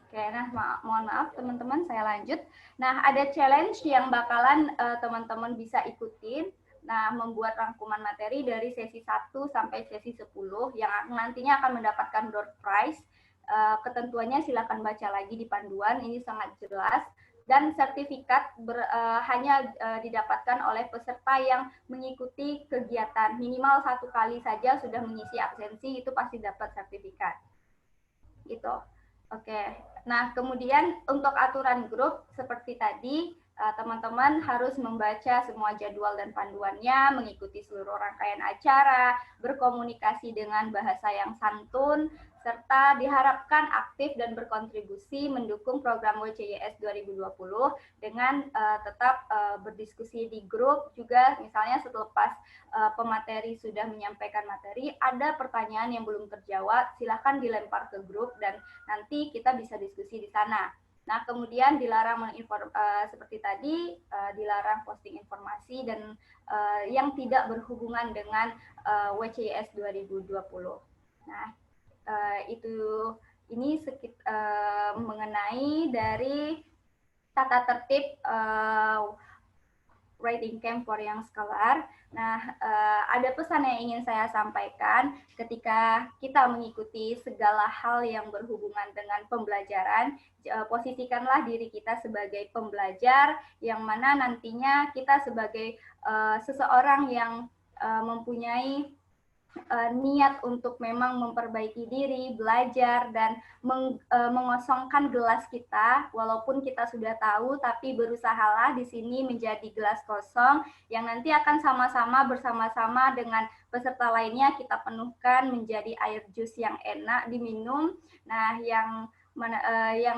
Oke, nah mohon maaf teman-teman, saya lanjut. Nah, ada challenge yang bakalan teman-teman bisa ikutin. Nah, membuat rangkuman materi dari sesi 1 sampai sesi 10 yang nantinya akan mendapatkan door prize. Ketentuannya silakan baca lagi di panduan, ini sangat jelas. Dan sertifikat hanya didapatkan oleh peserta yang mengikuti kegiatan. Minimal 1 kali saja sudah mengisi absensi, itu pasti dapat sertifikat. Gitu. Oke, nah kemudian untuk aturan grup seperti tadi, teman-teman harus membaca semua jadwal dan panduannya, mengikuti seluruh rangkaian acara, berkomunikasi dengan bahasa yang santun, serta diharapkan aktif dan berkontribusi mendukung program WCYS 2020 dengan tetap berdiskusi di grup. Juga misalnya setelah pemateri sudah menyampaikan materi, ada pertanyaan yang belum terjawab, silakan dilempar ke grup dan nanti kita bisa diskusi di sana. Nah, kemudian dilarang seperti tadi, dilarang posting informasi dan yang tidak berhubungan dengan WCYS 2020. Nah, ini mengenai dari tata tertib Writing Camp for Young Scholar. Nah, ada pesan yang ingin saya sampaikan ketika kita mengikuti segala hal yang berhubungan dengan pembelajaran, posisikanlah diri kita sebagai pembelajar, yang mana nantinya kita sebagai seseorang yang mempunyai niat untuk memang memperbaiki diri, belajar, dan mengosongkan gelas kita, walaupun kita sudah tahu, tapi berusahalah di sini menjadi gelas kosong, yang nanti akan sama-sama bersama-sama dengan peserta lainnya kita penuhkan menjadi air jus yang enak diminum, nah yang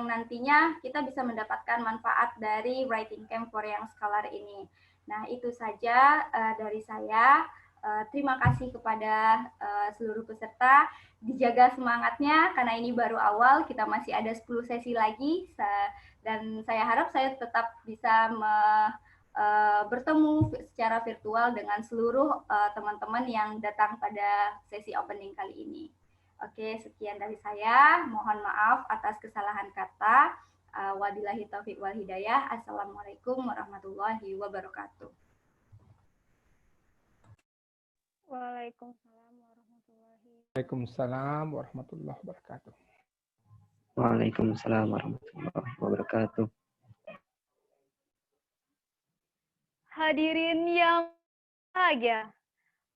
nantinya kita bisa mendapatkan manfaat dari Writing Camp for Young Scholar ini. Nah, itu saja dari saya. Terima kasih kepada seluruh peserta. Dijaga semangatnya karena ini baru awal, kita masih ada 10 sesi lagi dan saya harap saya tetap bisa bertemu secara virtual dengan seluruh teman-teman yang datang pada sesi opening kali ini. Oke, sekian dari saya. Mohon maaf atas kesalahan kata. Wabillahi taufiq wal hidayah. Assalamualaikum warahmatullahi wabarakatuh. Waalaikumsalam warahmatullahi Waalaikumsalam warahmatullahi wabarakatuh. Waalaikumsalam warahmatullahi wabarakatuh. Hadirin yang berbahagia,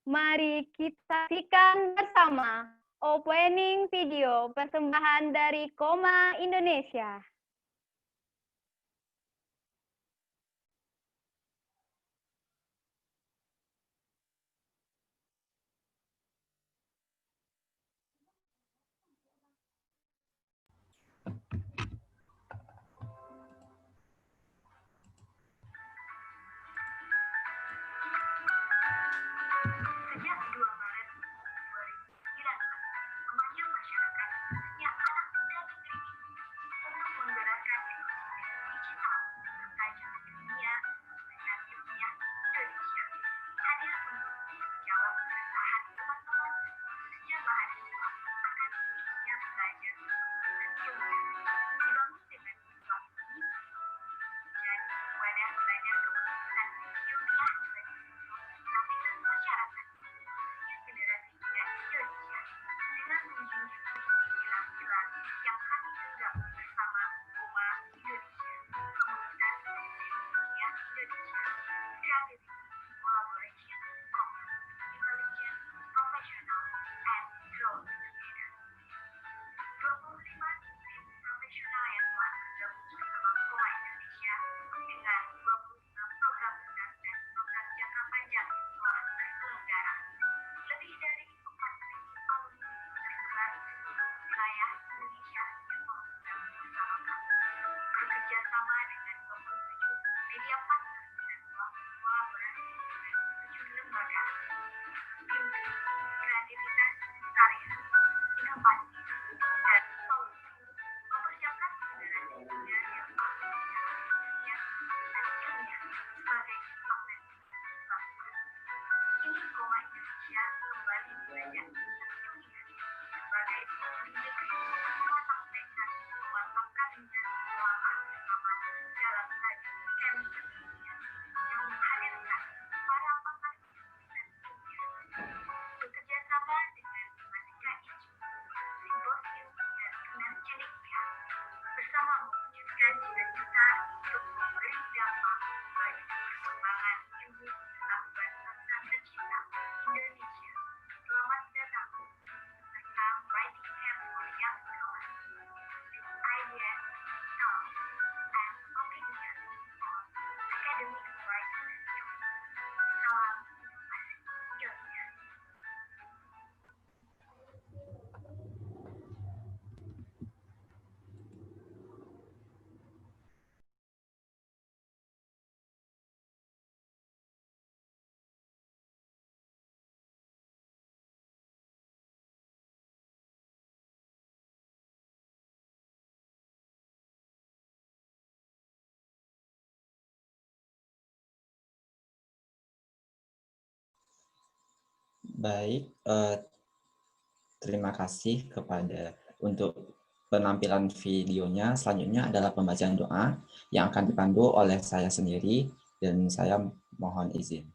mari kita saksikan bersama opening video persembahan dari Koma Indonesia. Sejak 2 Maret 2019, kemajuan masyarakat, khususnya anak muda negeri ini, untuk menggerakkan ekonomi digital serta jalan dunia dengan ilmiah Indonesia. Hadir untuk menjawab keresahan teman-teman, khususnya mahasiswa, akan sulitnya belajar menggunakan ilmiah. Dibangun dengan platform ini, menjadi wadah belajar kepemimpinan ilmiah bagi lapisan masyarakat, khususnya generasi muda Indonesia, dengan menjunjung tinggi nilai-nilai yang kami pegang bersama Koma Indonesia, komunitas ilmiah Indonesia, creativity, collaboration, commerce, intelligence, professional, and growth together. 25 tim profesional yang telah bergabung bersama Koma Indonesia dengan 25 program besar dan program jangka panjang yang telah terselenggara. Lebih dari 4.000 alumni tersebar di seluruh wilayah Indonesia yang mau bergabung bersama kami. Bekerja sama dengan 27 media partner dan telah berkolaborasi dengan 7 lembaga. Bimbing, kreativitas, karya, inovasi, dan solusi mempersiapkan generasi muda yang ahli dalam ilmiah dan ilmiah sebagai aset bangsa. Kini Koma Indonesia kembali mengajak ilmiah sebagai pemimpin negeri memasang tekad memantapkan minat selama bersama dalam tadi Chemistry Indonesia yang menghadirkan para pakar dan ilmiah bekerja sama dengan Matematika Institute, Simposium, dan dengan jenis pihak bersama mewujudkan cita-cita untuk memberi dampak bagi perkembangan ilmu pengetahuan bangsa tercinta Indonesia. Selamat datang serta Writing Camp for Young Scholars with ideas, thoughts, and opinions on academic writing skills. Salam inovasi ilmiah. Baik, terima kasih untuk penampilan videonya. Selanjutnya adalah pembacaan doa yang akan dipandu oleh saya sendiri dan saya mohon izin.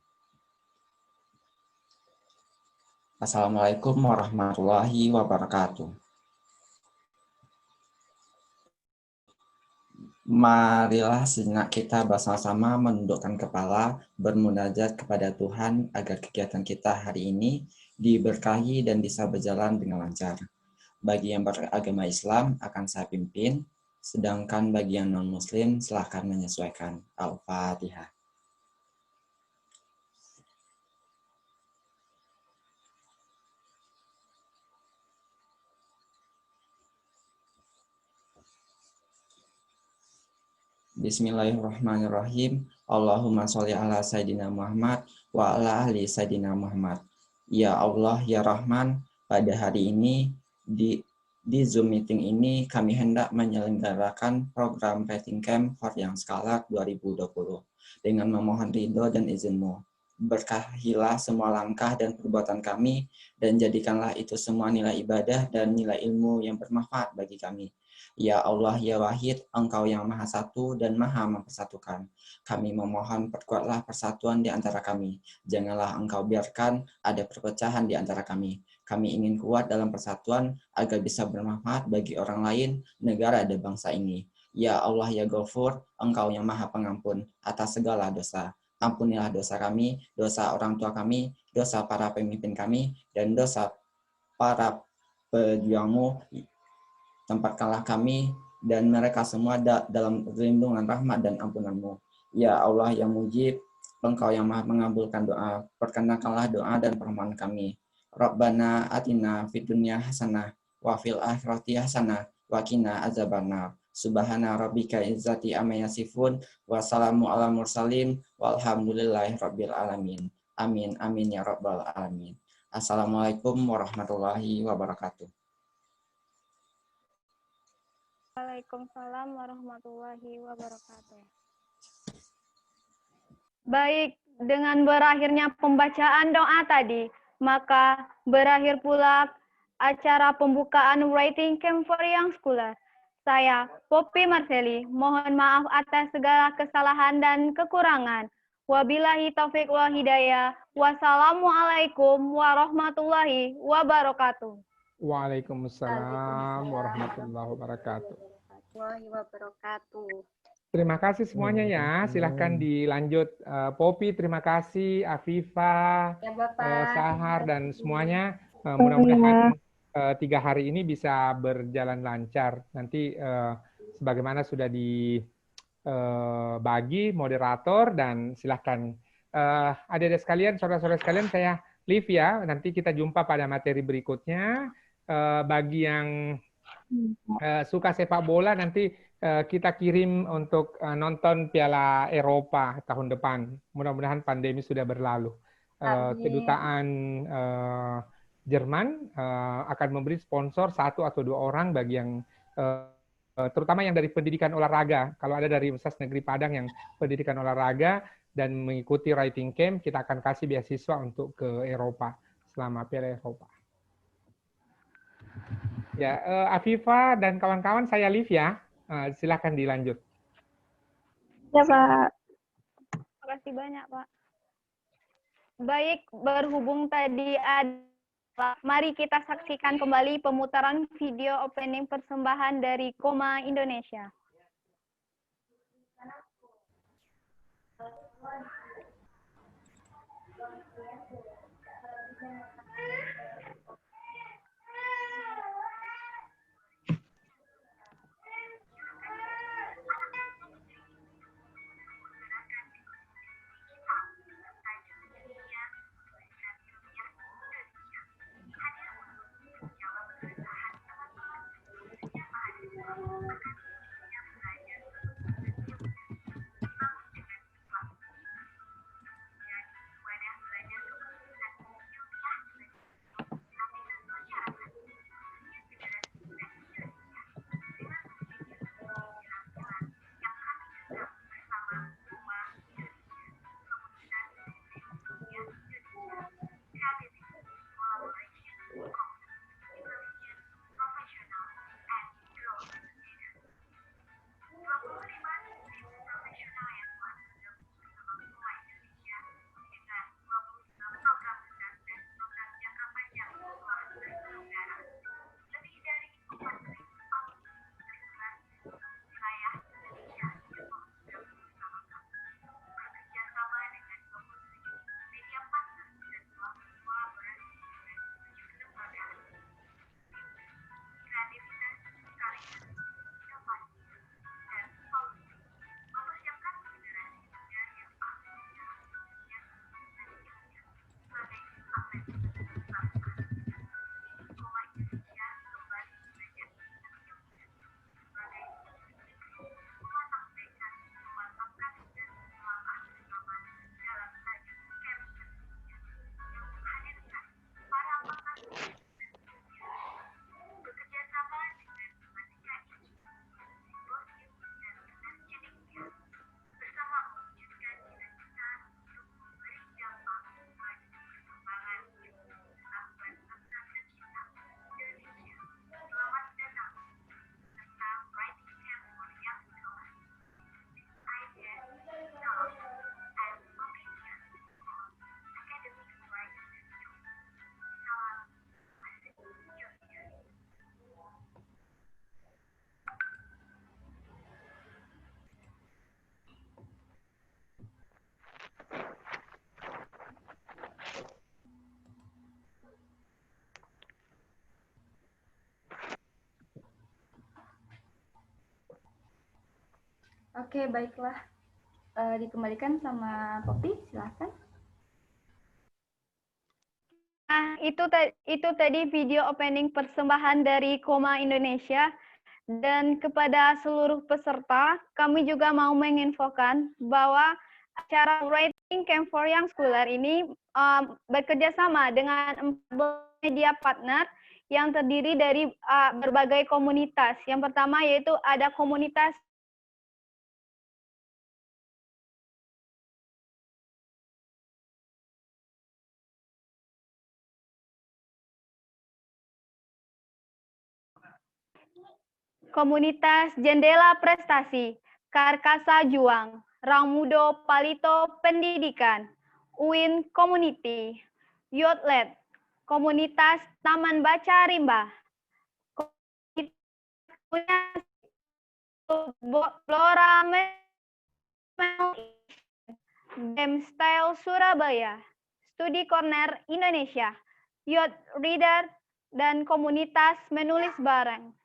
Assalamualaikum warahmatullahi wabarakatuh. Marilah sejenak kita bersama-sama menundukkan kepala, bermunajat kepada Tuhan agar kegiatan kita hari ini diberkahi dan bisa berjalan dengan lancar. Bagi yang beragama Islam akan saya pimpin, sedangkan bagi yang non-Muslim silahkan menyesuaikan. Al-Fatihah. Bismillahirrahmanirrahim. Allahumma sholli ala Sayyidina Muhammad wa ala ahli Sayyidina Muhammad. Ya Allah, ya Rahman, pada hari ini di Zoom meeting ini kami hendak menyelenggarakan program Writing Camp for Young Scholar 2020 dengan memohon ridho dan izin-Mu. Berkahilah semua langkah dan perbuatan kami dan jadikanlah itu semua nilai ibadah dan nilai ilmu yang bermanfaat bagi kami. Ya Allah, ya Wahid, Engkau yang Maha Satu dan Maha Mempersatukan. Kami memohon perkuatlah persatuan di antara kami. Janganlah Engkau biarkan ada perpecahan di antara kami. Kami ingin kuat dalam persatuan agar bisa bermanfaat bagi orang lain, negara dan bangsa ini. Ya Allah, ya Ghafur, Engkau yang Maha Pengampun atas segala dosa. Ampunilah dosa kami, dosa orang tua kami, dosa para pemimpin kami, dan dosa para pejuang-Mu. Tempatkanlah kami dan mereka semua dalam perlindungan rahmat dan ampunan-Mu. Ya Allah yang mujib, Engkau yang Maha mengabulkan doa, perkenankanlah doa dan permohonan kami. Rabbana atina fid dunya hasanah wa fil akhirati hasanah wa qina azabannar. Subhana rabbika izzati amma yasifun wa salamu ala mursalin walhamdulillahi rabbil alamin. Amin amin ya rabbal alamin. Assalamualaikum warahmatullahi wabarakatuh. Waalaikumsalam warahmatullahi wabarakatuh. Baik, dengan berakhirnya pembacaan doa tadi, maka berakhir pula acara pembukaan Writing Camp for Young Scholar. Saya, Poppy Marceli, mohon maaf atas segala kesalahan dan kekurangan. Wabillahi taufiq wal hidayah. Wassalamualaikum warahmatullahi wabarakatuh. Waalaikumsalam warahmatullahi wabarakatuh. Wabarakatuh. Terima kasih semuanya ya. Silahkan dilanjut. Poppy, terima kasih. Afifah, Ya Bapak. Sahar, dan semuanya. Mudah-mudahan 3 hari ini bisa berjalan lancar. Nanti sebagaimana sudah dibagi moderator, dan silahkan adik-adik sekalian, saudara-saudara sekalian, saya leave ya. Nanti kita jumpa pada materi berikutnya. Bagi yang suka sepak bola, nanti kita kirim untuk nonton Piala Eropa tahun depan. Mudah-mudahan pandemi sudah berlalu. Kedutaan Jerman akan memberi sponsor 1 atau 2 orang bagi yang terutama yang dari pendidikan olahraga. Kalau ada dari Universitas Negeri Padang yang pendidikan olahraga dan mengikuti Writing Camp, kita akan kasih beasiswa untuk ke Eropa selama Piala Eropa. Ya, Afifah dan kawan-kawan, saya leave ya. Silakan dilanjut. Ya, Pak. Terima kasih banyak, Pak. Baik, berhubung tadi ada, mari kita saksikan kembali pemutaran video opening persembahan dari Koma Indonesia. Oke, baiklah. Dikembalikan sama Poppy, silahkan. Nah, itu tadi video opening persembahan dari Koma Indonesia. Dan kepada seluruh peserta, kami juga mau menginfokan bahwa acara Writing Camp for Young Scholar ini bekerja sama dengan 14 media partner yang terdiri dari berbagai komunitas. Yang pertama yaitu ada komunitas Komunitas Jendela Prestasi, Karkasa Juang, Rangmudo Palito Pendidikan, UIN Community, Yotlet, Komunitas Taman Baca Rimba, Komunitas Flora Game Style Surabaya, Studi Corner Indonesia, Youth Reader, dan Komunitas Menulis Bareng.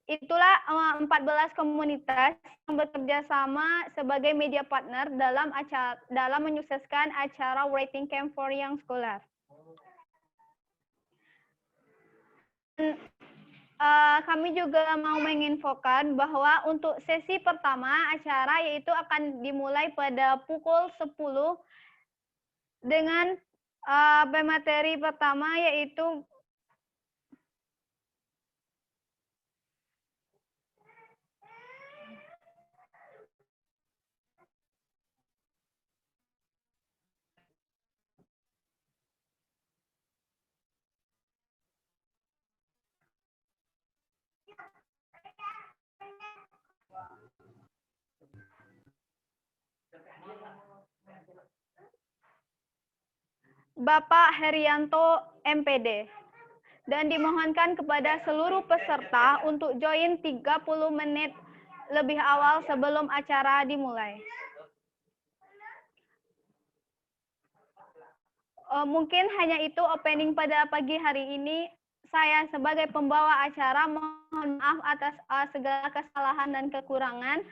Itulah 14 komunitas yang bekerja sama sebagai media partner dalam menyukseskan acara Writing Camp for Young Scholar. Kami juga mau menginfokan bahwa untuk sesi pertama acara yaitu akan dimulai pada pukul 10 dengan pemateri pertama yaitu Bapak Herianto MPD. Dan dimohonkan kepada seluruh peserta untuk join 30 menit lebih awal sebelum acara dimulai. Mungkin hanya itu opening pada pagi hari ini. Saya sebagai pembawa acara mohon maaf atas segala kesalahan dan kekurangan.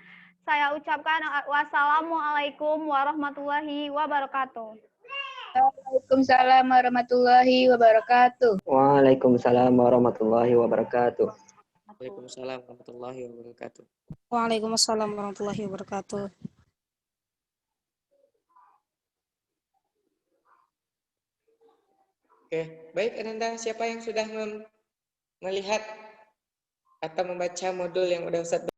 Saya ucapkan wassalamualaikum warahmatullahi wabarakatuh. Waalaikumsalam warahmatullahi wabarakatuh. Waalaikumsalam warahmatullahi wabarakatuh. Waalaikumsalam warahmatullahi wabarakatuh. Waalaikumsalam warahmatullahi wabarakatuh. Oke, baik Ananda, siapa yang sudah melihat atau membaca modul yang udah Ustadz